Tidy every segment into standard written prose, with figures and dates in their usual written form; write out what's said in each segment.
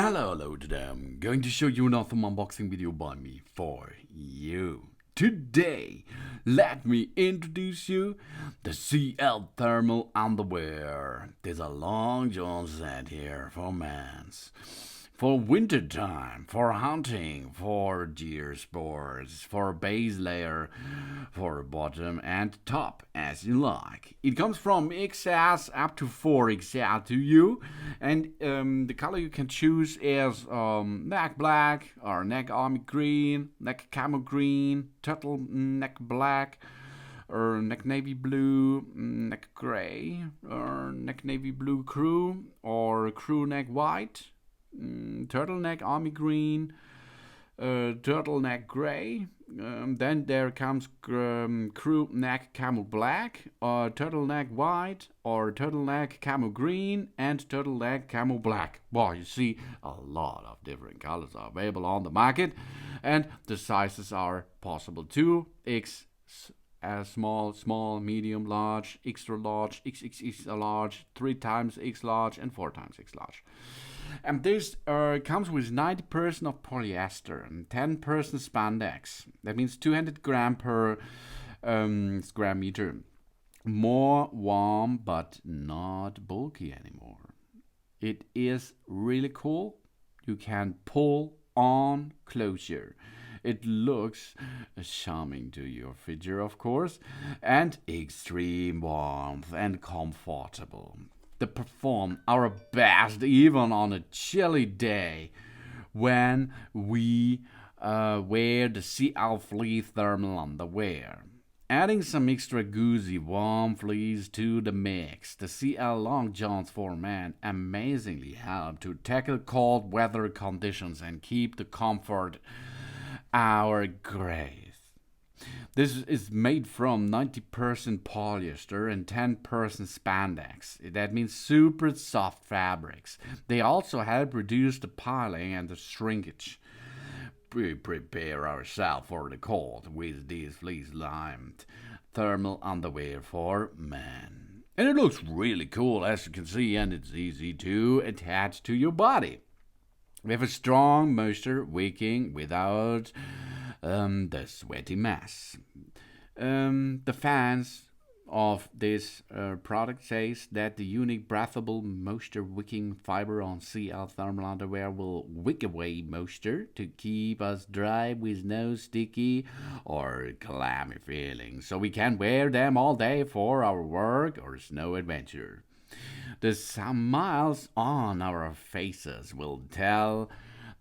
Hello today. I'm going to show you another unboxing video by me for you. Today, let me introduce you the CL thermal underwear. There's a long john set here for men's. For winter time, for hunting, for deer sports, for base layer, for bottom and top as you like. It comes from XS up to 4XL to you, and the color you can choose is neck black or neck army green, neck camo green, turtle neck black, or neck navy blue, neck gray, or neck navy blue crew, or crew neck white. Turtleneck army green, turtleneck gray. Then there comes crew neck camel black, or turtleneck white, or turtleneck camel green, and turtleneck camel black. Well, you see, a lot of different colors are available on the market, and the sizes are possible too. X small, medium, large, extra large, XXX large, 3 times X large, and 4 times X large. And this comes with 90% of polyester and 10% spandex. That means 200 gram per square meter. More warm, but not bulky anymore. It is really cool. You can pull on closure. It looks charming to your figure, of course, and extreme warmth and comfortable. They perform our best even on a chilly day when we wear the CL fleece thermal underwear. Adding some extra goozy warm fleece to the mix, the CL long johns for men amazingly help to tackle cold weather conditions and keep the comfort our grace. This is made from 90% polyester and 10% spandex. That means super soft fabrics. They also help reduce the piling and the shrinkage. We prepare ourselves for the cold with these fleece-lined thermal underwear for men. And it looks really cool, as you can see, and it's easy to attach to your body. We have a strong moisture wicking without the sweaty mess. The fans of this product says that the unique breathable moisture wicking fiber on CL thermal underwear will wick away moisture to keep us dry with no sticky or clammy feelings, so we can wear them all day for our work or snow adventure. The smiles on our faces will tell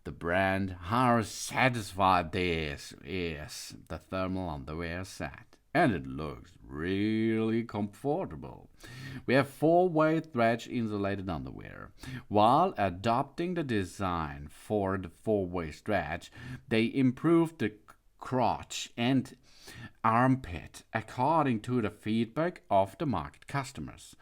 the brand how satisfied this is. The thermal underwear set, and it looks really comfortable. We have 4-way stretch insulated underwear. While adopting the design for the 4-way stretch, they improved the crotch and armpit according to the feedback of the market customers.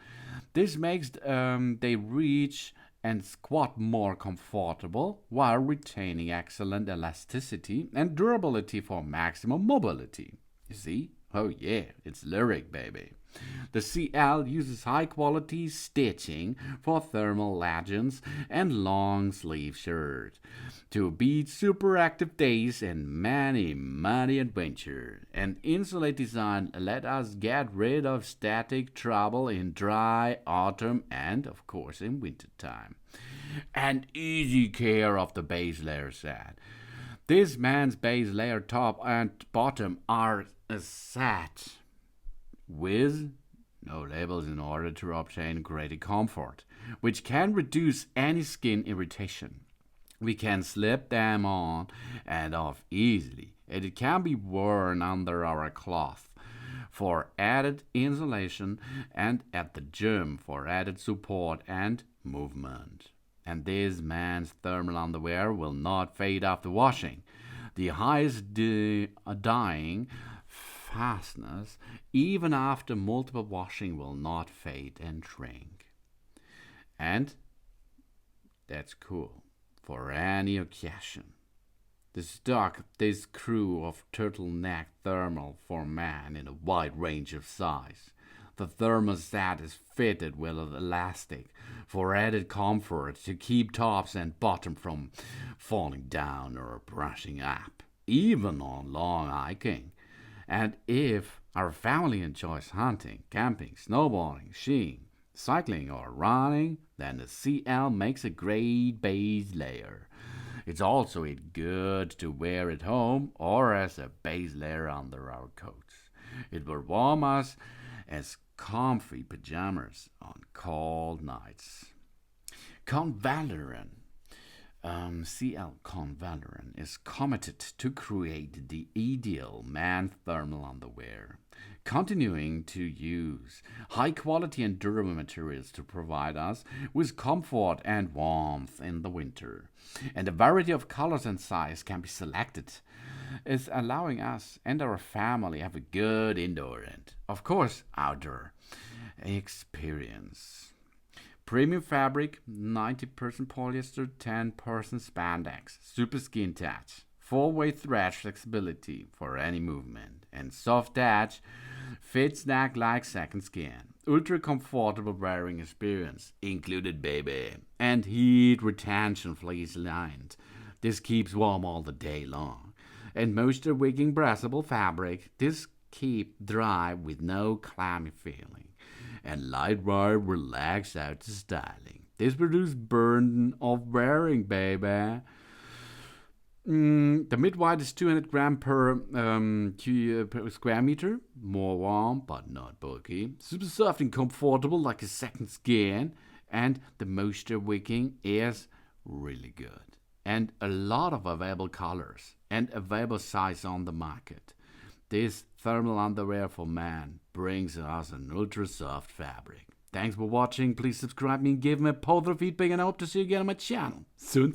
This makes they reach and squat more comfortable while retaining excellent elasticity and durability for maximum mobility. You see? Oh yeah, it's lyric, baby. The CL uses high-quality stitching for thermal legends and long-sleeve shirts to beat super active days and many adventures. And insulate design let us get rid of static trouble in dry autumn and, of course, in winter time. And easy care of the base layer set. This man's base layer top and bottom are set with no labels in order to obtain greater comfort, which can reduce any skin irritation. We can slip them on and off easily, and it can be worn under our cloth for added insulation and at the gym for added support and movement. And this man's thermal underwear will not fade after washing. The highest dyeing fastness, even after multiple washing, will not fade and shrink. And that's cool for any occasion. The stock this crew of turtleneck thermal for man in a wide range of size. The thermostat is fitted with elastic for added comfort to keep tops and bottom from falling down or brushing up, even on long hiking. And if our family enjoys hunting, camping, snowboarding, skiing, cycling, or running, then the CL makes a great base layer. It's also good to wear at home or as a base layer under our coats. It will warm us as comfy pajamas on cold nights. Convaloran, CL Convaloran is committed to create the ideal man thermal underwear, continuing to use high quality and durable materials to provide us with comfort and warmth in the winter. And a variety of colors and size can be selected, is allowing us and our family have a good indoor and, of course, outdoor experience. Premium fabric, 90% polyester, 10% spandex, super skin touch, 4-way thread flexibility for any movement, and soft touch, fits neck like second skin. Ultra comfortable wearing experience included, baby, and heat retention fleece lined. This keeps warm all the day long. And moisture wicking breathable fabric, this keep dry with no clammy feeling. And lightweight relax out the styling. This reduces burden of wearing, baby. The mid-weight is 200 gram per square meter. More warm, but not bulky. Super soft and comfortable like a second skin. And the moisture wicking is really good. And a lot of available colors and available size on the market. This thermal underwear for men brings us an ultra soft fabric. Thanks for watching. Please subscribe me and give me a positive feedback, and I hope to see you again on my channel soon.